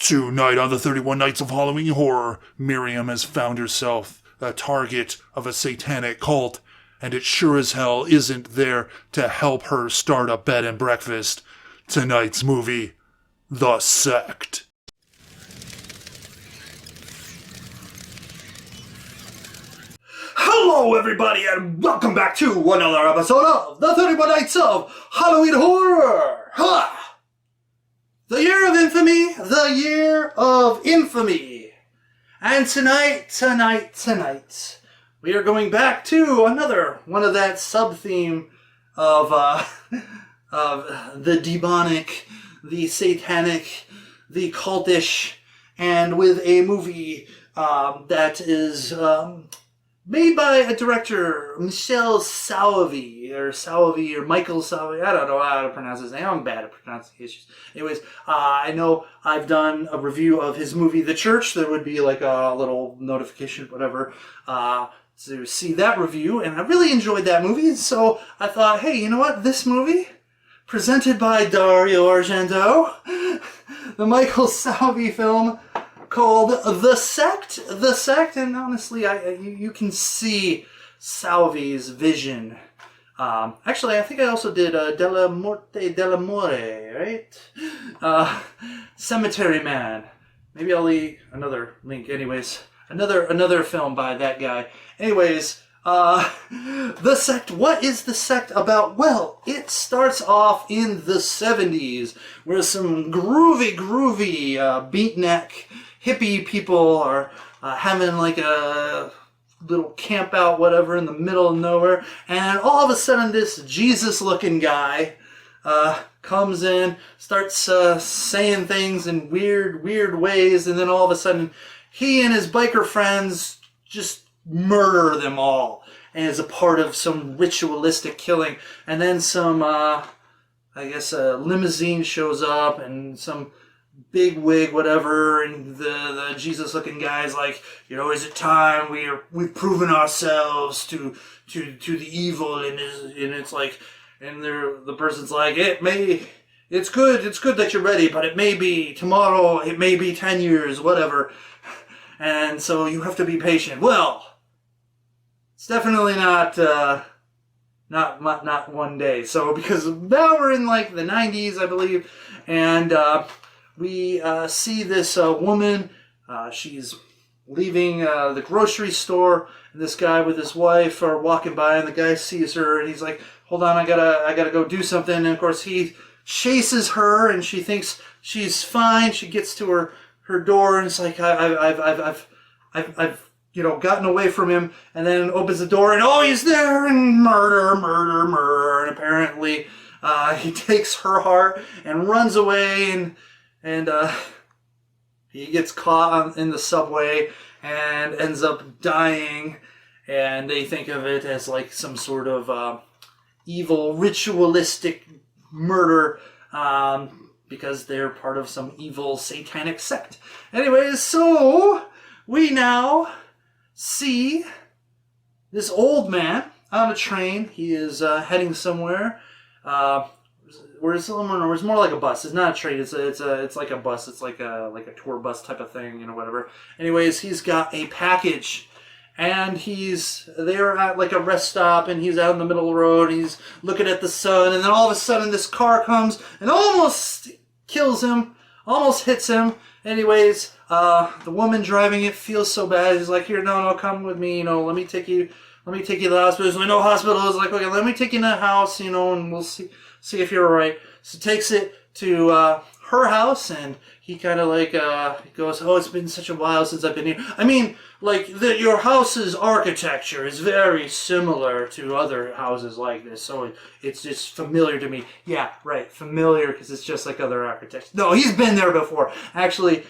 Tonight on the 31 Nights of Halloween Horror, Miriam has found herself a target of a satanic cult, and it sure as hell isn't there to help her start a bed and breakfast. Tonight's movie, The Sect. Hello everybody and welcome back to another episode of the 31 Nights of Halloween Horror! Ha! The Year of Infamy, the Year of Infamy. And tonight, we are going back to another one of that sub-theme of the demonic, the satanic, the cultish, and with a movie that is made by a director, Michelle Saovi, or Michael Saovi. I don't know how to pronounce his name. I'm bad at pronunciations. Anyways, I know I've done a review of his movie, The Church. There would be like a little notification, whatever, to see that review. And I really enjoyed that movie. So I thought, hey, you know what? This movie, presented by Dario Argento, the Michael Saovi film, called The Sect. The Sect, and honestly, you can see Salvi's vision. Actually, I think I also did Della Morte dell'Amore, right? Cemetery Man. Maybe I'll leave another link. Anyways, another film by that guy. Anyways, The Sect. What is The Sect about? Well, it starts off in the 70s, where some groovy beatnik hippie people are having like a little camp out, whatever, in the middle of nowhere, and all of a sudden this Jesus-looking guy comes in, starts saying things in weird ways, and then all of a sudden he and his biker friends just murder them all, and is a part of some ritualistic killing. And then some, I guess a limousine shows up, and some big wig, whatever, and the Jesus-looking guy's like, you know, is it time? We've proven ourselves to the evil, and it's like, and the person's like, it's good that you're ready, but it may be tomorrow, it may be 10 years, whatever, and so you have to be patient. Well, it's definitely not one day. So because now we're in like the 90s, I believe, and we see this woman. She's leaving the grocery store, and this guy with his wife are walking by, and the guy sees her, and he's like, "Hold on, I gotta go do something." And of course, he chases her, and she thinks she's fine. She gets to her door, and it's like, I've gotten away from him, and then opens the door, and oh, he's there, and murder, and apparently he takes her heart and runs away, and he gets caught in the subway and ends up dying, and they think of it as like some sort of evil ritualistic murder because they're part of some evil satanic sect. Anyways, so we now see this old man on a train. He is heading somewhere. Where's more like a bus. It's not a train. It's like a bus. It's like a tour bus type of thing, you know, whatever. Anyways, he's got a package, and they're at like a rest stop, and he's out in the middle of the road. And he's looking at the sun, and then all of a sudden this car comes and almost kills him, almost hits him. Anyways, the woman driving it feels so bad. He's like, "Here, no, come with me. You know, let me take you to the hospital." There's no hospital. He's like, "Okay, let me take you in the house. You know, and we'll see if you're all right." So takes it to her house, and he kind of like goes, "Oh, it's been such a while since I've been here. I mean, like your house's architecture is very similar to other houses like this, so it's just familiar to me." Yeah, right, familiar, because it's just like other architecture. No, he's been there before. Actually,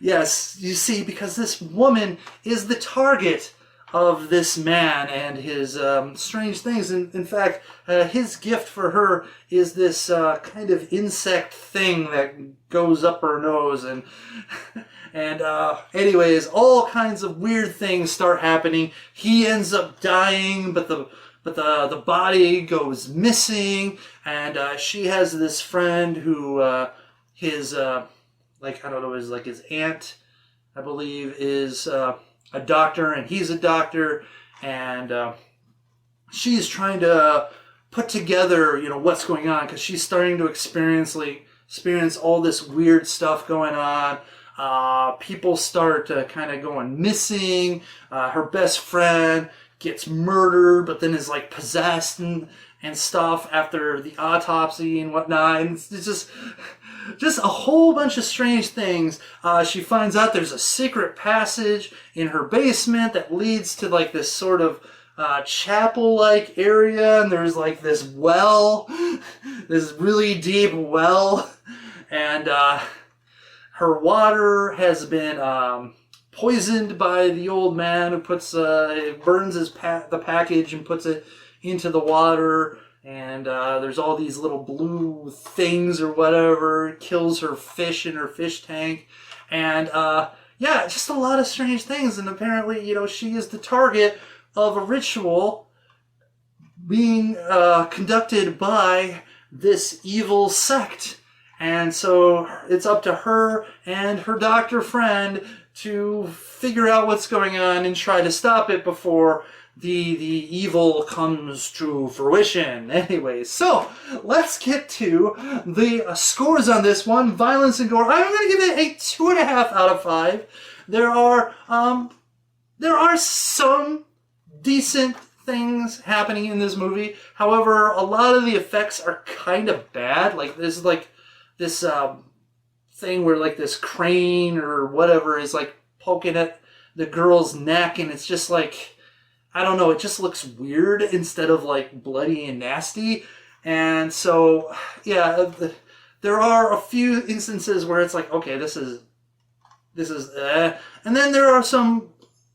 yes, you see, because this woman is the target of this man and his strange things. And in fact, his gift for her is this kind of insect thing that goes up her nose, and anyways, all kinds of weird things start happening. He ends up dying, but the body goes missing, and she has this friend who his like, I don't know, his aunt, I believe, is a doctor, and he's a doctor, and she's trying to put together, what's going on, because she's starting to experience all this weird stuff going on. People start kind of going missing. Her best friend gets murdered, but then is like possessed and stuff after the autopsy and whatnot. And it's just a whole bunch of strange things. She finds out there's a secret passage in her basement that leads to like this sort of chapel-like area, and there's like this well, this really deep well, and her water has been poisoned by the old man who burns the package and puts it into the water, and there's all these little blue things or whatever, kills her fish in her fish tank, and just a lot of strange things. And apparently, she is the target of a ritual being conducted by this evil sect. And so it's up to her and her doctor friend to figure out what's going on and try to stop it before the evil comes to fruition. Anyway, so let's get to the scores on this one. Violence and gore. I'm going to give it a 2.5 out of 5. There are some decent things happening in this movie. However, a lot of the effects are kind of bad. Like this thing where like this crane or whatever is like poking at the girl's neck, and it's just like, I don't know, it just looks weird instead of like bloody and nasty. And so there are a few instances where it's like, okay, this is and then there are some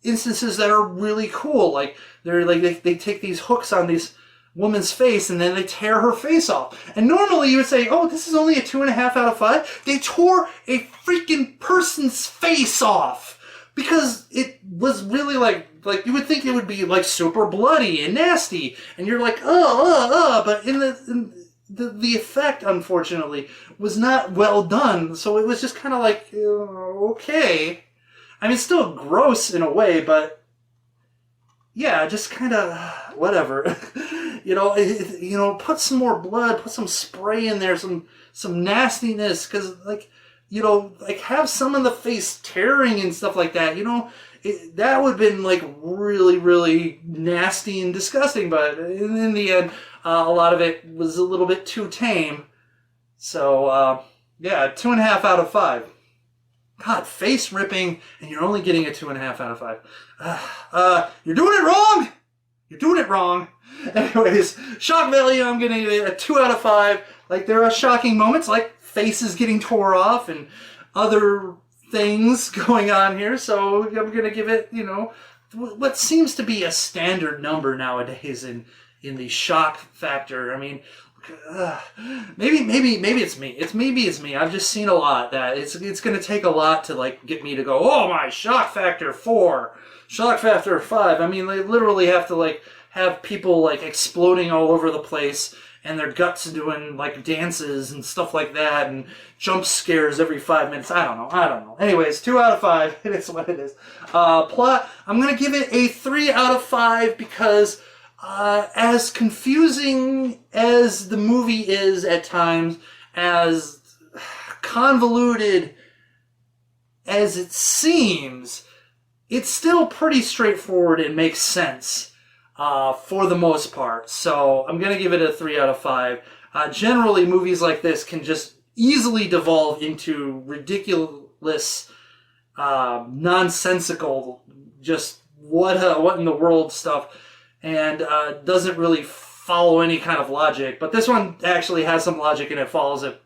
instances that are really cool. Like they take these hooks on this woman's face and then they tear her face off. And normally you would say, oh, this is only a 2.5 out of 5. They tore a freaking person's face off because it was really like you would think it would be like super bloody and nasty, and you're like, but in the effect, unfortunately, was not well done. So it was just kind of like, okay. I mean, it's still gross in a way, but yeah, just kind of whatever. Put some more blood, put some spray in there, some nastiness, because have some of the face tearing and stuff like that. That would have been like really, really nasty and disgusting. But in the end, a lot of it was a little bit too tame. So 2.5 out of 5. God, face ripping, and you're only getting a 2.5 out of 5. You're doing it wrong! You're doing it wrong. Anyways, shock value, I'm going to give it a 2 out of 5. Like, there are shocking moments, like faces getting tore off and other things going on here. So I'm going to give it, what seems to be a standard number nowadays in the shock factor. I mean, maybe it's me. I've just seen a lot that it's going to take a lot to like get me to go, oh my, shock factor 4, shock factor 5. I mean, they literally have to like have people like exploding all over the place and their guts doing like dances and stuff like that and jump scares every 5 minutes. I don't know. Anyways, 2 out of 5. It is what it is. Plot, I'm going to give it a 3 out of 5 because as confusing as the movie is at times, as convoluted as it seems, it's still pretty straightforward and makes sense for the most part. So I'm going to give it a 3 out of 5. Generally, movies like this can just easily devolve into ridiculous, nonsensical, just what in the world stuff, and doesn't really follow any kind of logic. But this one actually has some logic and it follows it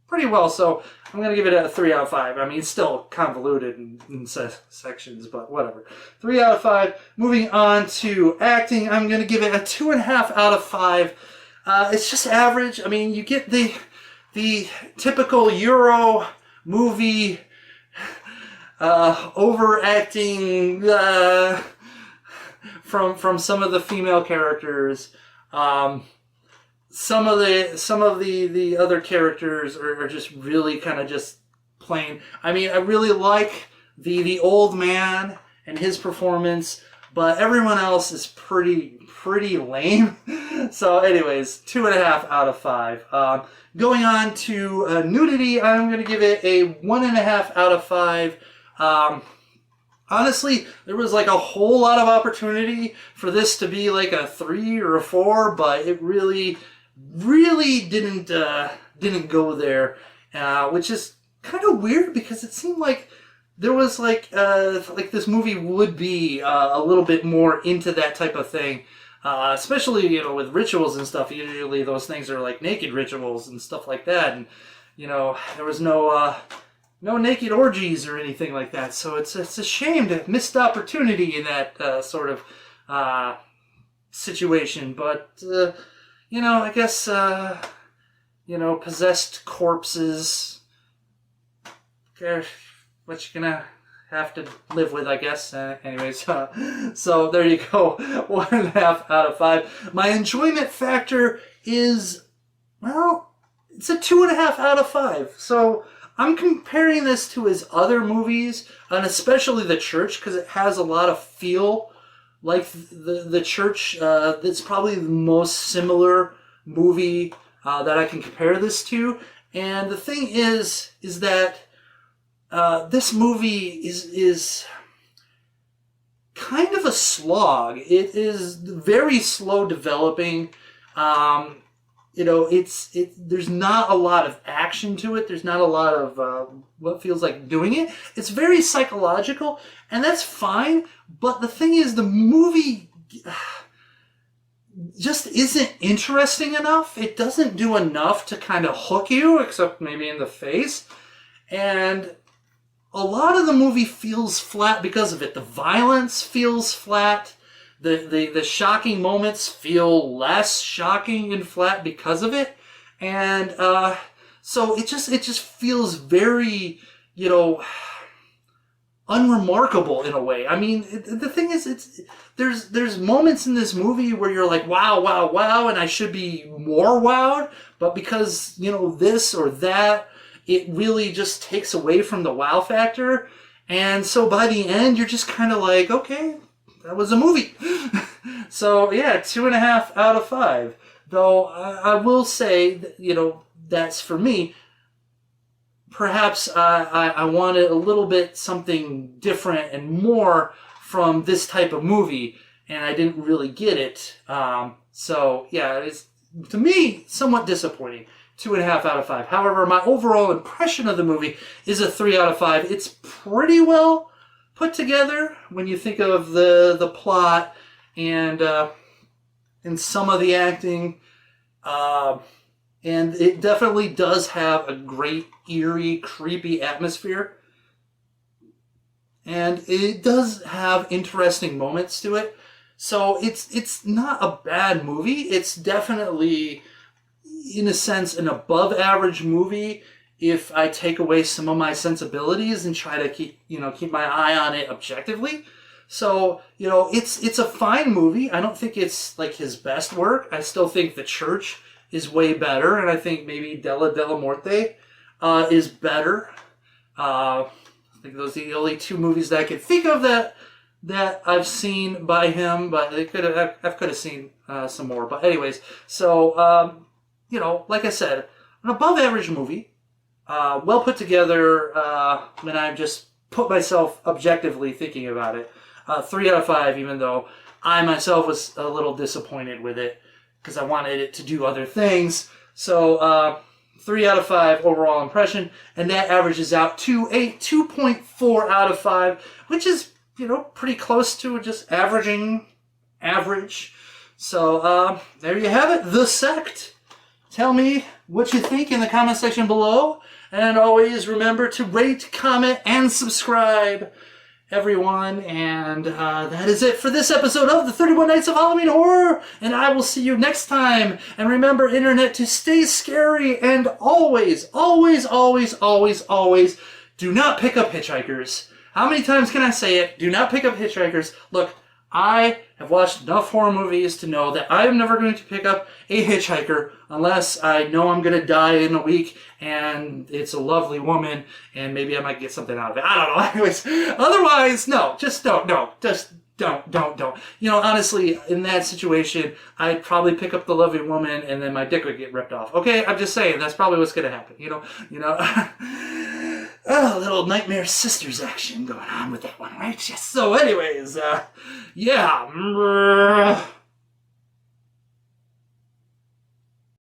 pretty well, so I'm going to give it a 3 out of 5. I mean, it's still convoluted in sections, but whatever. 3 out of 5. Moving on to acting, I'm going to give it a 2.5 out of 5. It's just average. I mean, you get the typical Euro movie overacting from some of the female characters. Some of the other characters are just really kind of just plain. I mean, I really like the old man and his performance, but everyone else is pretty lame. So anyways, 2.5 out of 5. Going on to Nudity, I'm going to give it a 1.5 out of 5. Honestly, there was like a whole lot of opportunity for this to be like a 3 or a 4, but it really didn't go there, which is kind of weird because it seemed like there was like this movie would be a little bit more into that type of thing, especially with rituals and stuff. Usually those things are like naked rituals and stuff like that, and there was no naked orgies or anything like that. So it's a shame to missed opportunity in that sort of situation. But I guess possessed corpses. What you're gonna have to live with, I guess. Anyways, so there you go. 1.5 out of 5. My enjoyment factor is, well, it's a 2.5 out of 5. So I'm comparing this to his other movies, and especially The Church, because it has a lot of feel like the Church. That's probably the most similar movie that I can compare this to. And the thing is that this movie is kind of a slog. It is very slow developing. There's not a lot of action to it. There's not a lot of what feels like doing it. It's very psychological, and that's fine. But the thing is, the movie just isn't interesting enough. It doesn't do enough to kind of hook you, except maybe in the face. And a lot of the movie feels flat because of it. The violence feels flat. The shocking moments feel less shocking and flat because of it. And so it just feels very, unremarkable in a way. I mean, the thing is, there's moments in this movie where you're like, wow, wow, wow, and I should be more wowed, but because, this or that, it really just takes away from the wow factor. And so by the end, you're just kind of like, okay, that was a movie. So yeah, 2.5 out of 5. Though I will say that, that's for me. Perhaps I wanted a little bit something different and more from this type of movie, and I didn't really get it. So yeah, it's, to me, somewhat disappointing. 2.5 out of 5. However, my overall impression of the movie is a 3 out of 5. It's pretty well put together when you think of the plot and some of the acting. And it definitely does have a great, eerie, creepy atmosphere. And it does have interesting moments to it. So it's not a bad movie. It's definitely, in a sense, an above average movie if I take away some of my sensibilities and try to keep my eye on it objectively. So, it's a fine movie. I don't think it's like his best work. I still think The Church is way better, and I think maybe Della Morte is better. I think those are the only two movies that I can think of that I've seen by him, but I could have seen some more. But anyways, so like I said, an above average movie, well put together. When I just put myself objectively thinking about it, 3 out of 5. Even though I myself was a little disappointed with it because I wanted it to do other things. So 3 out of 5 overall impression, and that averages out to a 2.4 out of 5, which is pretty close to just average. So there you have it, The Sect. Tell me what you think in the comment section below. And always remember to rate, comment, and subscribe, everyone. And that is it for this episode of the 31 Nights of Halloween Horror. And I will see you next time. And remember, Internet, to stay scary and always, always, always, always, always do not pick up hitchhikers. How many times can I say it? Do not pick up hitchhikers. Look, I have watched enough horror movies to know that I am never going to pick up a hitchhiker unless I know I'm going to die in a week and it's a lovely woman and maybe I might get something out of it. I don't know. Anyways, otherwise, no, just don't. No, just don't. You know, honestly, in that situation, I'd probably pick up the lovely woman and then my dick would get ripped off. Okay, I'm just saying, that's probably what's going to happen. You know. A little Nightmare Sisters action going on with that one, right? Yes. So anyways, yeah.